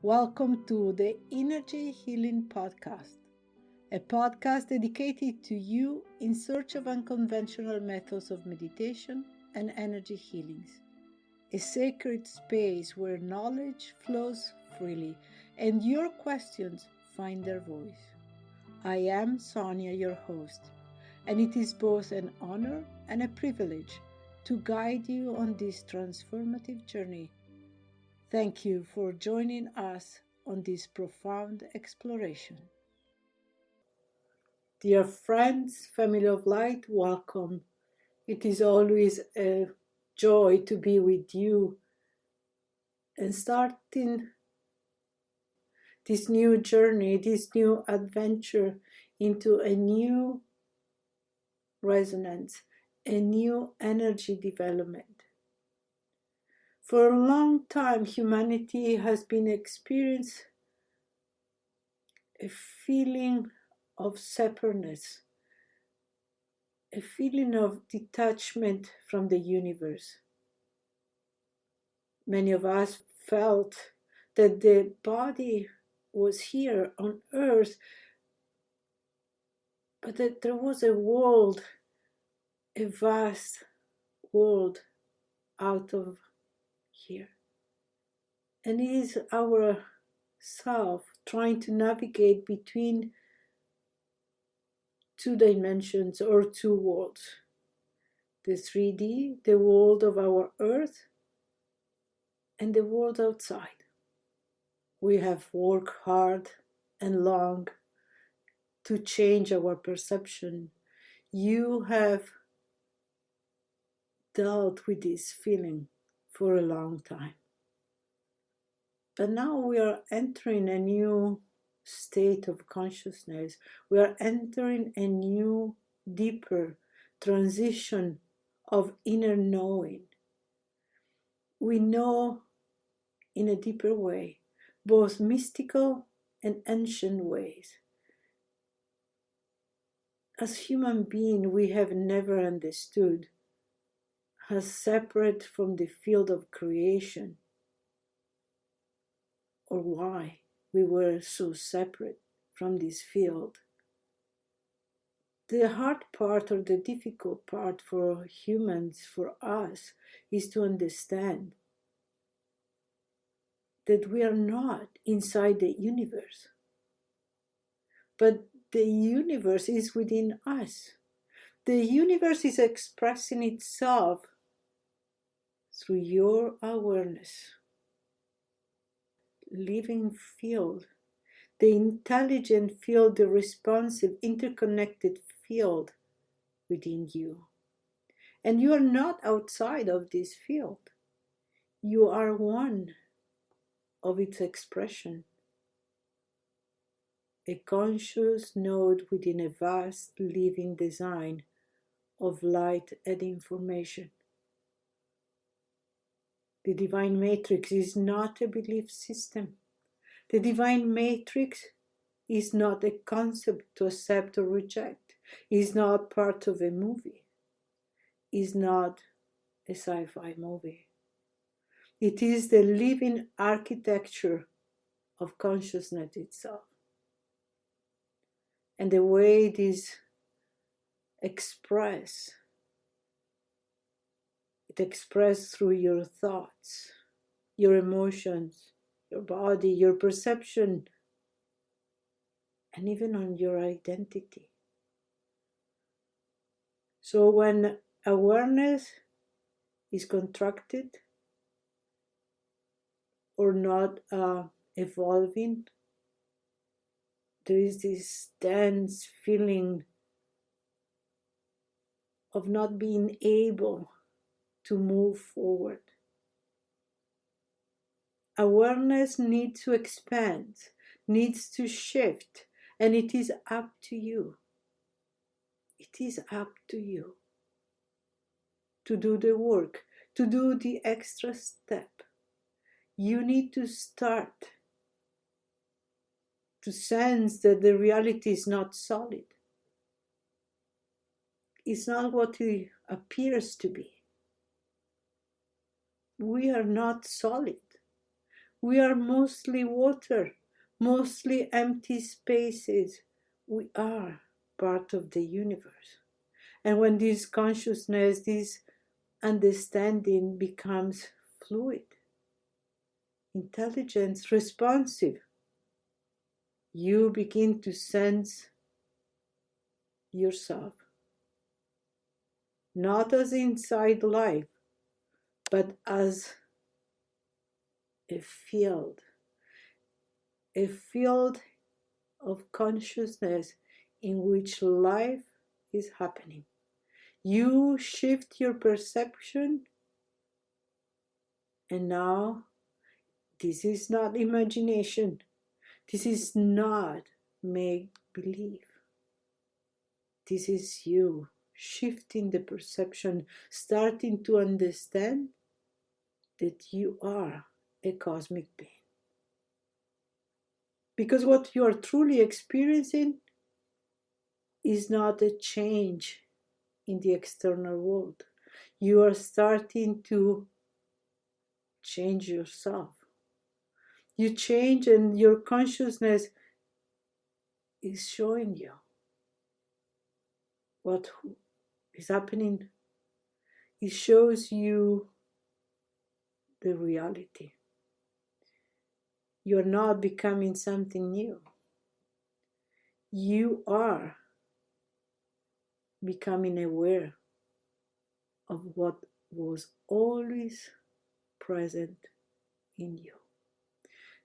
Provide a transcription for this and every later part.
Welcome to the Innergy Healing Podcast, a podcast dedicated to you in search of unconventional methods of meditation and energy healings. A sacred space where knowledge flows freely and your questions find their voice. I am Sonia, your host, and it is both an honor and a privilege to guide you on this transformative journey. Thank you for joining us on this profound exploration. Dear friends, family of light, welcome. It is always a joy to be with you and starting this new journey, this new adventure into a new resonance, a new energy development. For a long time, humanity has been experiencing a feeling of separateness, a feeling of detachment from the universe. Many of us felt that the body was here on earth, but that there was a world, a vast world out of here. And it is our self trying to navigate between two dimensions or two worlds. The 3D, the world of our earth, and the world outside. We have worked hard and long to change our perception. You have dealt with this feeling for a long time. But now we are entering a new state of consciousness. We are entering a new, deeper transition of inner knowing. We know in a deeper way, both mystical and ancient ways. As human beings, we have never understood how separate from the field of creation, or why we were so separate from this field. The hard part or the difficult part for humans, for us, is to understand that we are not inside the universe, but the universe is within us. The universe is expressing itself through your awareness, living field, the intelligent field, the responsive, interconnected field within you. And you are not outside of this field. You are one of its expression, a conscious node within a vast living design of light and information. The divine matrix is not a belief system. The divine matrix is not a concept to accept or reject. It is not part of a movie. It is not a sci-fi movie. It is the living architecture of consciousness itself. And the way it is expressed, it expressed through your thoughts, your emotions, your body, your perception, and even on your identity. So when awareness is contracted or not evolving, there is this dense feeling of not being able to move forward. Awareness needs to expand, needs to shift, and it is up to you. It is up to you to do the work, to do the extra step. You need to start to sense that the reality is not solid. It's not what it appears to be. We are not solid. We are mostly water, mostly empty spaces. We are part of the universe. And when this consciousness, this understanding becomes fluid, intelligent, responsive, you begin to sense yourself, not as inside life, but as a field of consciousness in which life is happening. You shift your perception, and now this is not imagination. This is not make-believe. This is you shifting the perception, starting to understand that you are a cosmic being. Because what you are truly experiencing is not a change in the external world. You are starting to change yourself. You change, and your consciousness is showing you what is happening. It shows you the reality. You're not becoming something new. You are becoming aware of what was always present in you.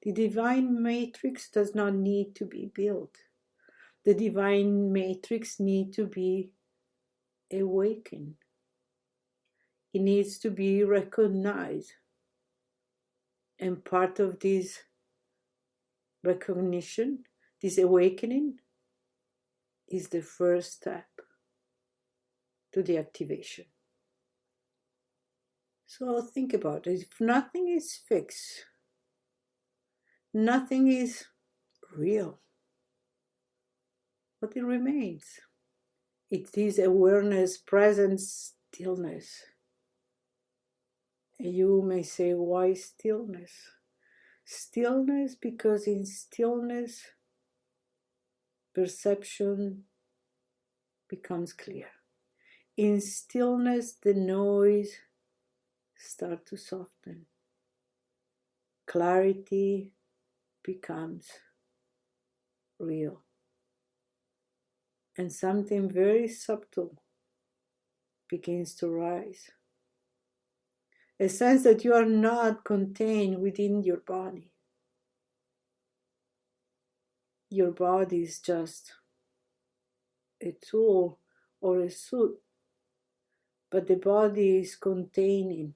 The divine matrix does not need to be built. The divine matrix needs to be awakened. It needs to be recognized. And part of this recognition, this awakening, is the first step to the activation. So think about it. If nothing is fixed, nothing is real, but it remains. It is awareness, presence, stillness. And you may say, why stillness? Stillness, because in stillness, perception becomes clear. In stillness, the noise starts to soften. Clarity becomes real. And something very subtle begins to rise. A sense that you are not contained within your body. Your body is just a tool or a suit, but the body is containing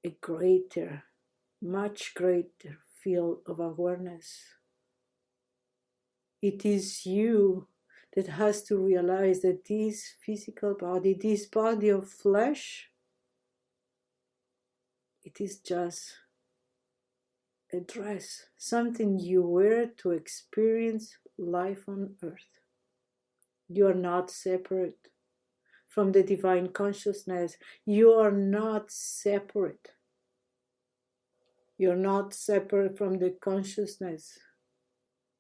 a greater, much greater field of awareness. It is you that has to realize that this physical body, this body of flesh, it is just a dress, something you wear to experience life on earth. You are not separate from the divine consciousness. You are not separate. You're not separate from the consciousness,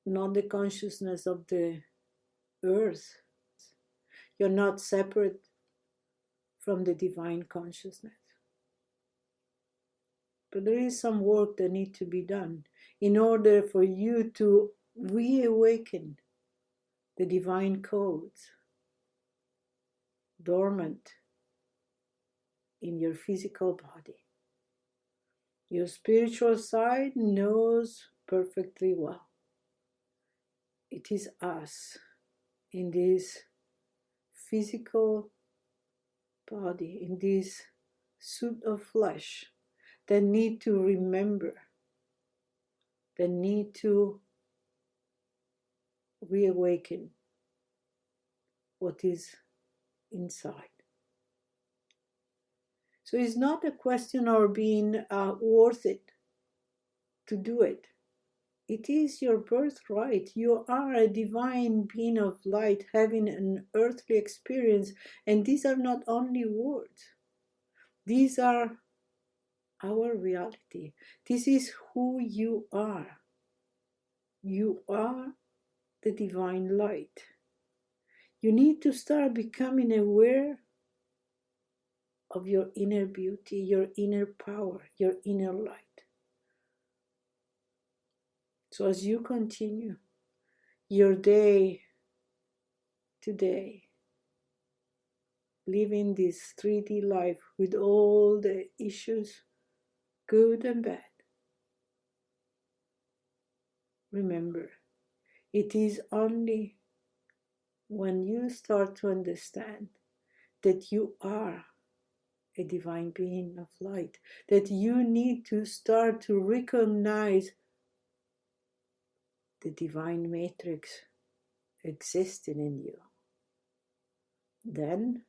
not the consciousness of the earth. You're not separate from the divine consciousness. But there is some work that needs to be done in order for you to reawaken the divine codes dormant in your physical body. Your spiritual side knows perfectly well. It is us in this physical body, in this suit of flesh, that need to remember, that need to reawaken what is inside. So it's not a question of being worth it to do it. It is your birthright. You are a divine being of light having an earthly experience, and these are not only words. These are our reality. This is who you are. You are the divine light. You need to start becoming aware of your inner beauty, your inner power, your inner light. So as you continue your day today, living this 3D life with all the issues, good and bad, remember, it is only when you start to understand that you are a divine being of light, that you need to start to recognize the divine matrix existing in you. Then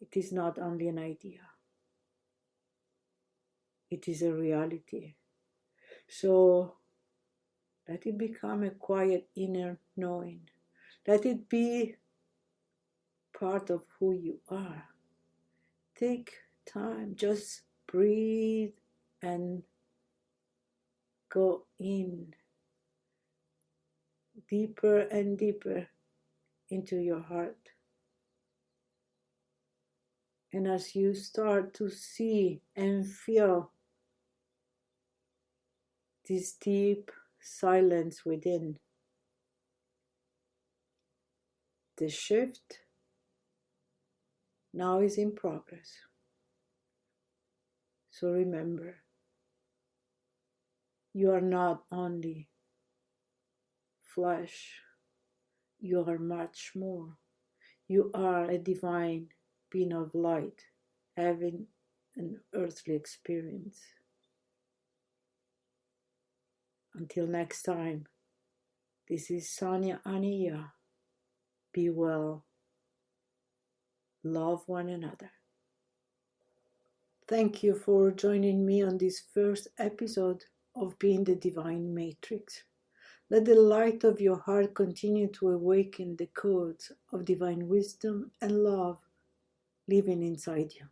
it is not only an idea, it is a reality. So let it become a quiet inner knowing. Let it be part of who you are. Take time, just breathe and go in deeper and deeper into your heart. And as you start to see and feel this deep silence within, the shift now is in progress. So remember, you are not only flesh, you are much more. You are a divine being of light, having an earthly experience. Until next time, this is Sonia Ania. Be well. Love one another. Thank you for joining me on this first episode of Being the Divine Matrix. Let the light of your heart continue to awaken the codes of divine wisdom and love living inside you.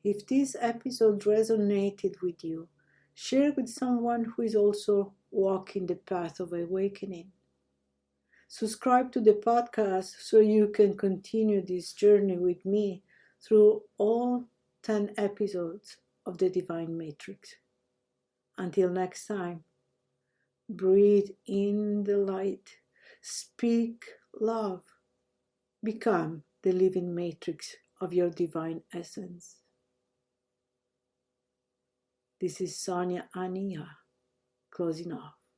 If this episode resonated with you, share with someone who is also walking the path of awakening. Subscribe to the podcast so you can continue this journey with me through all 10 episodes of the Divine Matrix. Until next time, breathe in the light, speak love, become the living matrix of your divine essence. This is Sonia Ania, closing off.